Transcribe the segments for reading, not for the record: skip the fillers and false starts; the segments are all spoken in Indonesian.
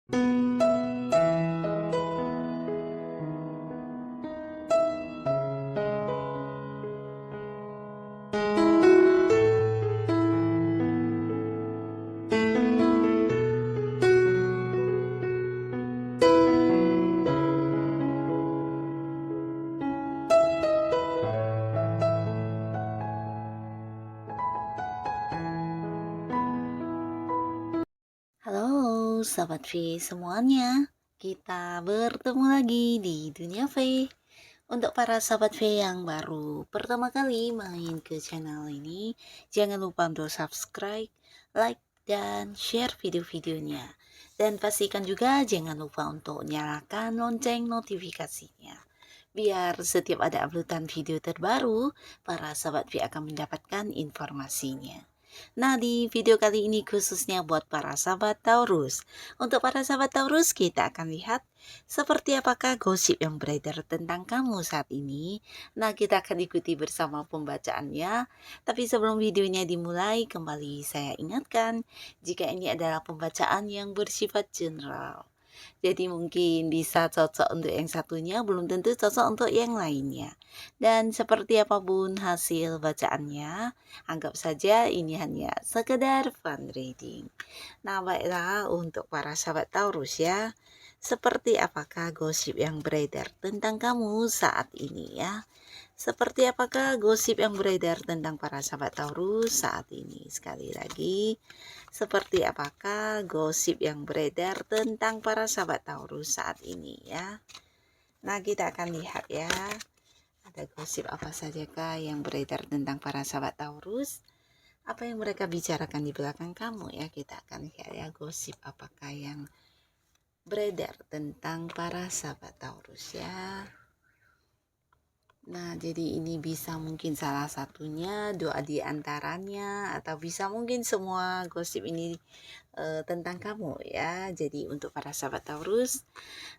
Halo Sobat V semuanya, kita bertemu lagi di Dunia V. Untuk para Sobat V yang baru pertama kali main ke channel ini, jangan lupa untuk subscribe, like, dan share video-videonya. Dan pastikan juga jangan lupa untuk nyalakan lonceng notifikasinya. Biar setiap ada uploadan video terbaru, para Sobat V akan mendapatkan informasinya. Nah, di video kali ini khususnya buat para sahabat Taurus. Untuk para sahabat Taurus, kita akan lihat seperti apakah gosip yang beredar tentang kamu saat ini. Nah, kita akan ikuti bersama pembacaannya. Tapi sebelum videonya dimulai, kembali saya ingatkan, jika ini adalah pembacaan yang bersifat general. Jadi mungkin bisa cocok untuk yang satunya, belum tentu cocok untuk yang lainnya. Dan seperti apapun hasil bacaannya, anggap saja ini hanya sekedar fun reading. Nah, baiklah untuk para sahabat Taurus ya. Seperti apakah gosip yang beredar tentang kamu saat ini ya? Seperti apakah gosip yang beredar tentang para sahabat Taurus saat ini? Sekali lagi, seperti apakah gosip yang beredar tentang para sahabat Taurus saat ini ya? Nah, kita akan lihat ya. Ada gosip apa sajakah yang beredar tentang para sahabat Taurus? Apa yang mereka bicarakan di belakang kamu ya? Kita akan lihat ya gosip apakah yang beredar tentang para sahabat Taurus ya. Nah, jadi ini bisa mungkin salah satunya, doa di antaranya, atau bisa mungkin semua gosip ini tentang kamu ya. Jadi untuk para sahabat Taurus,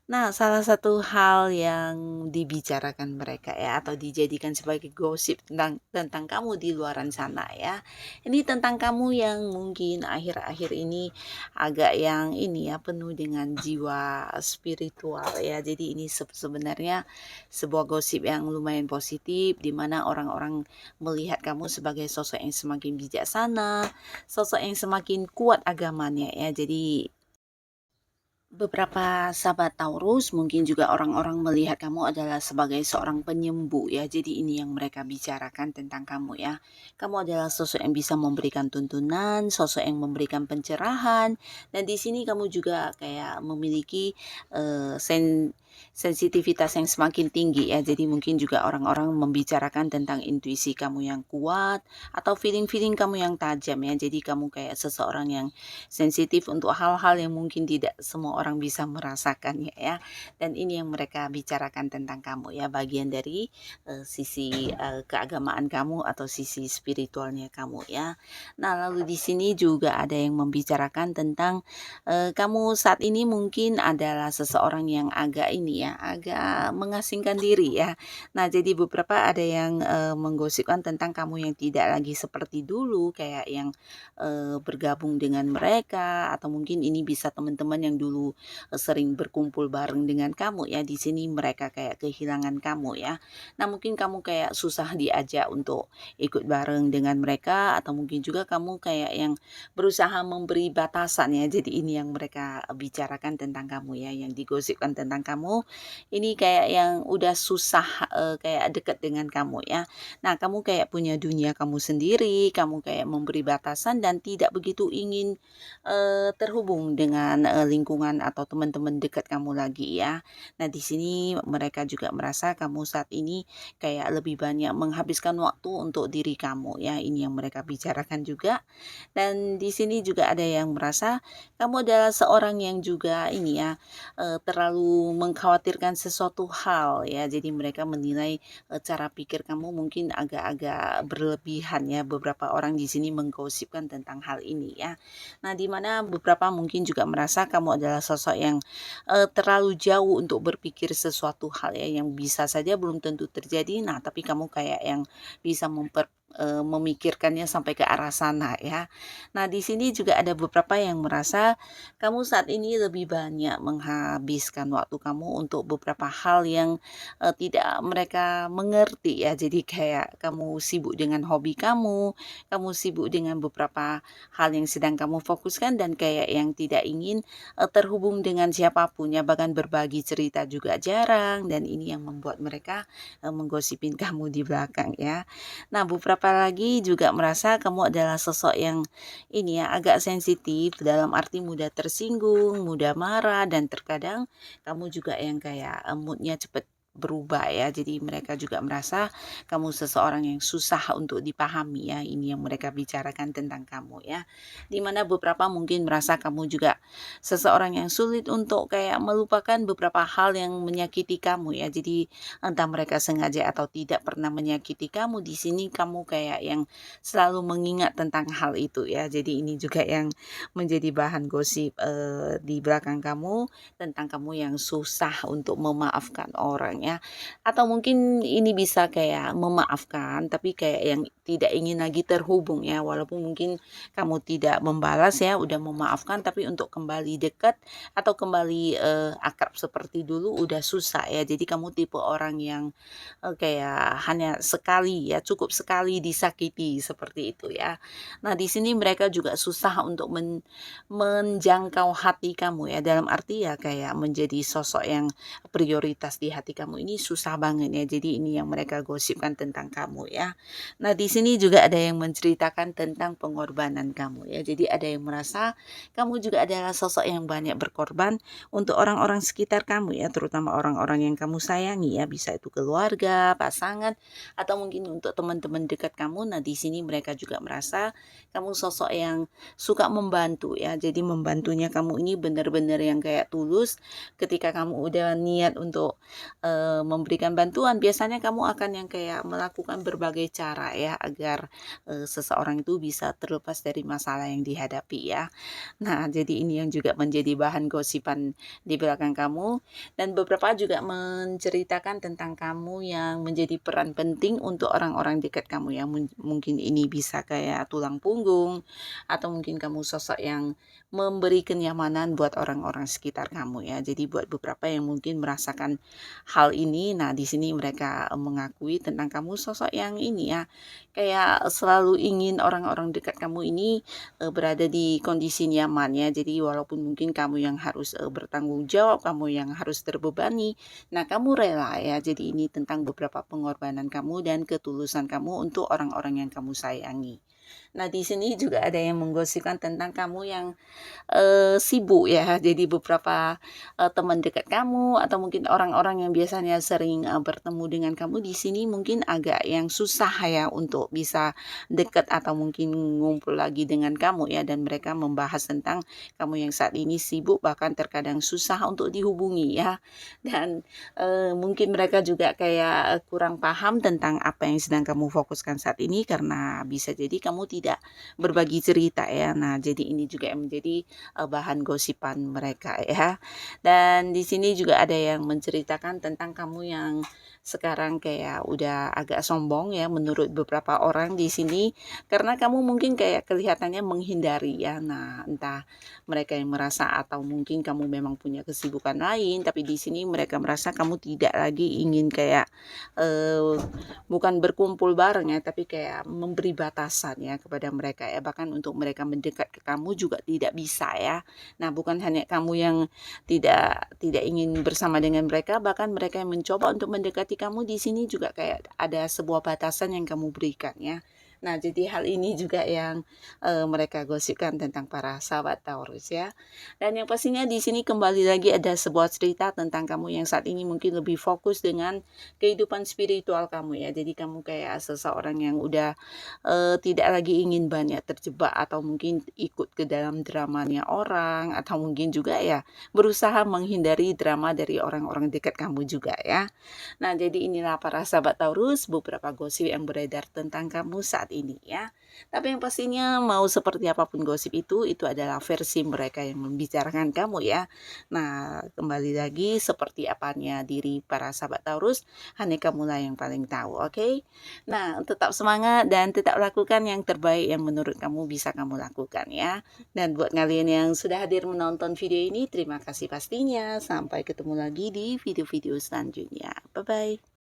nah salah satu hal yang dibicarakan mereka ya atau dijadikan sebagai gosip tentang kamu di luaran sana ya. Ini tentang kamu yang mungkin akhir-akhir ini agak yang ini ya penuh dengan jiwa spiritual ya. Jadi ini sebenarnya sebuah gosip yang lumayan positif di mana orang-orang melihat kamu sebagai sosok yang semakin bijaksana, sosok yang semakin kuat agamanya ya. Jadi beberapa sahabat Taurus mungkin juga orang-orang melihat kamu adalah sebagai seorang penyembuh ya. Jadi ini yang mereka bicarakan tentang kamu ya. Kamu adalah sosok yang bisa memberikan tuntunan, sosok yang memberikan pencerahan, dan di sini kamu juga kayak memiliki sensitivitas yang semakin tinggi ya. Jadi mungkin juga orang-orang membicarakan tentang intuisi kamu yang kuat atau feeling-feeling kamu yang tajam ya. Jadi kamu kayak seseorang yang sensitif untuk hal-hal yang mungkin tidak semua orang bisa merasakannya ya. Dan ini yang mereka bicarakan tentang kamu ya, bagian dari sisi keagamaan kamu atau sisi spiritualnya kamu ya. Nah, lalu di sini juga ada yang membicarakan tentang kamu saat ini mungkin adalah seseorang yang agak ini ya, agak mengasingkan diri ya. Nah, jadi beberapa ada yang menggosipkan tentang kamu yang tidak lagi seperti dulu, kayak yang bergabung dengan mereka, atau mungkin ini bisa teman-teman yang dulu sering berkumpul bareng dengan kamu ya. Di sini mereka kayak kehilangan kamu ya. Nah, mungkin kamu kayak susah diajak untuk ikut bareng dengan mereka, atau mungkin juga kamu kayak yang berusaha memberi batasan ya. Jadi ini yang mereka bicarakan tentang kamu ya, yang digosipkan tentang kamu. Ini kayak yang udah susah kayak dekat dengan kamu ya. Nah, kamu kayak punya dunia kamu sendiri, kamu kayak memberi batasan dan tidak begitu ingin terhubung dengan lingkungan atau teman-teman dekat kamu lagi ya. Nah, di sini mereka juga merasa kamu saat ini kayak lebih banyak menghabiskan waktu untuk diri kamu ya. Ini yang mereka bicarakan juga. Dan di sini juga ada yang merasa kamu adalah seorang yang juga ini ya terlalu mengkhawatirkan sesuatu hal ya. Jadi mereka menilai cara pikir kamu mungkin agak-agak berlebihan ya. Beberapa orang di sini menggosipkan tentang hal ini ya. Nah, di mana beberapa mungkin juga merasa kamu adalah sosok yang terlalu jauh untuk berpikir sesuatu hal ya yang bisa saja belum tentu terjadi. Nah, tapi kamu kayak yang bisa memikirkannya sampai ke arah sana ya. Nah, di sini juga ada beberapa yang merasa kamu saat ini lebih banyak menghabiskan waktu kamu untuk beberapa hal yang, tidak mereka mengerti ya. Jadi kayak kamu sibuk dengan hobi kamu sibuk dengan beberapa hal yang sedang kamu fokuskan dan kayak yang tidak ingin, terhubung dengan siapapun ya, bahkan berbagi cerita juga jarang dan ini yang membuat mereka, menggosipin kamu di belakang ya. Nah, beberapa lagi juga merasa kamu adalah sosok yang ini ya, agak sensitif dalam arti mudah tersinggung, mudah marah, dan terkadang kamu juga yang kayak moodnya cepet berubah ya. Jadi mereka juga merasa kamu seseorang yang susah untuk dipahami ya. Ini yang mereka bicarakan tentang kamu ya. Dimana beberapa mungkin merasa kamu juga seseorang yang sulit untuk kayak melupakan beberapa hal yang menyakiti kamu ya. Jadi entah mereka sengaja atau tidak pernah menyakiti kamu, di sini kamu kayak yang selalu mengingat tentang hal itu ya. Jadi ini juga yang menjadi bahan gosip di belakang kamu tentang kamu yang susah untuk memaafkan orang ya. Atau mungkin ini bisa kayak memaafkan tapi kayak yang tidak ingin lagi terhubung ya, walaupun mungkin kamu tidak membalas ya, udah memaafkan tapi untuk kembali dekat atau kembali akrab seperti dulu udah susah ya. Jadi kamu tipe orang yang kayak hanya sekali ya, cukup sekali disakiti seperti itu ya. Nah, di sini mereka juga susah untuk menjangkau hati kamu ya, dalam arti ya kayak menjadi sosok yang prioritas di hati kamu ini susah banget ya. Jadi ini yang mereka gosipkan tentang kamu ya. Nah, di sini juga ada yang menceritakan tentang pengorbanan kamu ya. Jadi ada yang merasa kamu juga adalah sosok yang banyak berkorban untuk orang-orang sekitar kamu ya, terutama orang-orang yang kamu sayangi ya, bisa itu keluarga, pasangan, atau mungkin untuk teman-teman dekat kamu. Nah, di sini mereka juga merasa kamu sosok yang suka membantu ya. Jadi membantunya kamu ini benar-benar yang kayak tulus. Ketika kamu udah niat untuk memberikan bantuan, biasanya kamu akan yang kayak melakukan berbagai cara ya agar seseorang itu bisa terlepas dari masalah yang dihadapi ya. Nah, jadi ini yang juga menjadi bahan gosipan di belakang kamu dan beberapa juga menceritakan tentang kamu yang menjadi peran penting untuk orang-orang dekat kamu ya. Mungkin ini bisa kayak tulang punggung atau mungkin kamu sosok yang memberi kenyamanan buat orang-orang sekitar kamu ya. Jadi buat beberapa yang mungkin merasakan hal ini, nah di sini mereka mengakui tentang kamu sosok yang ini ya, kayak selalu ingin orang-orang dekat kamu ini berada di kondisi nyaman ya. Jadi walaupun mungkin kamu yang harus bertanggung jawab, kamu yang harus terbebani, nah kamu rela ya. Jadi ini tentang beberapa pengorbanan kamu dan ketulusan kamu untuk orang-orang yang kamu sayangi. Nah, di sini juga ada yang menggosipkan tentang kamu yang sibuk ya. Jadi beberapa, teman dekat kamu atau mungkin orang-orang yang biasanya sering, bertemu dengan kamu di sini mungkin agak yang susah ya untuk bisa dekat atau mungkin ngumpul lagi dengan kamu ya, dan mereka membahas tentang kamu yang saat ini sibuk bahkan terkadang susah untuk dihubungi ya. Dan, mungkin mereka juga kayak kurang paham tentang apa yang sedang kamu fokuskan saat ini karena bisa jadi kamu tidak berbagi cerita ya. Nah, jadi ini juga yang menjadi bahan gosipan mereka ya. Dan di sini juga ada yang menceritakan tentang kamu yang sekarang kayak udah agak sombong ya menurut beberapa orang di sini karena kamu mungkin kayak kelihatannya menghindari ya. Nah, entah mereka yang merasa atau mungkin kamu memang punya kesibukan lain, tapi di sini mereka merasa kamu tidak lagi ingin kayak eh, bukan berkumpul bareng ya, tapi kayak memberi batasan ya kepada mereka ya. Bahkan untuk mereka mendekat ke kamu juga tidak bisa ya. Nah, bukan hanya kamu yang tidak ingin bersama dengan mereka, bahkan mereka yang mencoba untuk mendekati kamu di sini juga kayak ada sebuah batasan yang kamu berikan ya. Nah, jadi hal ini juga yang mereka gosipkan tentang para sahabat Taurus ya. Dan yang pastinya di sini kembali lagi ada sebuah cerita tentang kamu yang saat ini mungkin lebih fokus dengan kehidupan spiritual kamu ya. Jadi kamu kayak seseorang yang udah tidak lagi ingin banyak terjebak atau mungkin ikut ke dalam dramanya orang atau mungkin juga ya berusaha menghindari drama dari orang-orang dekat kamu juga ya. Nah, jadi inilah para sahabat Taurus beberapa gosip yang beredar tentang kamu saat saat ini ya. Tapi yang pastinya mau seperti apapun gosip itu adalah versi mereka yang membicarakan kamu ya. Nah, kembali lagi seperti apanya diri para sahabat Taurus, hanya kamulah yang paling tahu, oke? Nah, tetap semangat dan tetap lakukan yang terbaik yang menurut kamu bisa kamu lakukan ya. Dan buat kalian yang sudah hadir menonton video ini, terima kasih pastinya. Sampai ketemu lagi di video-video selanjutnya. Bye-bye.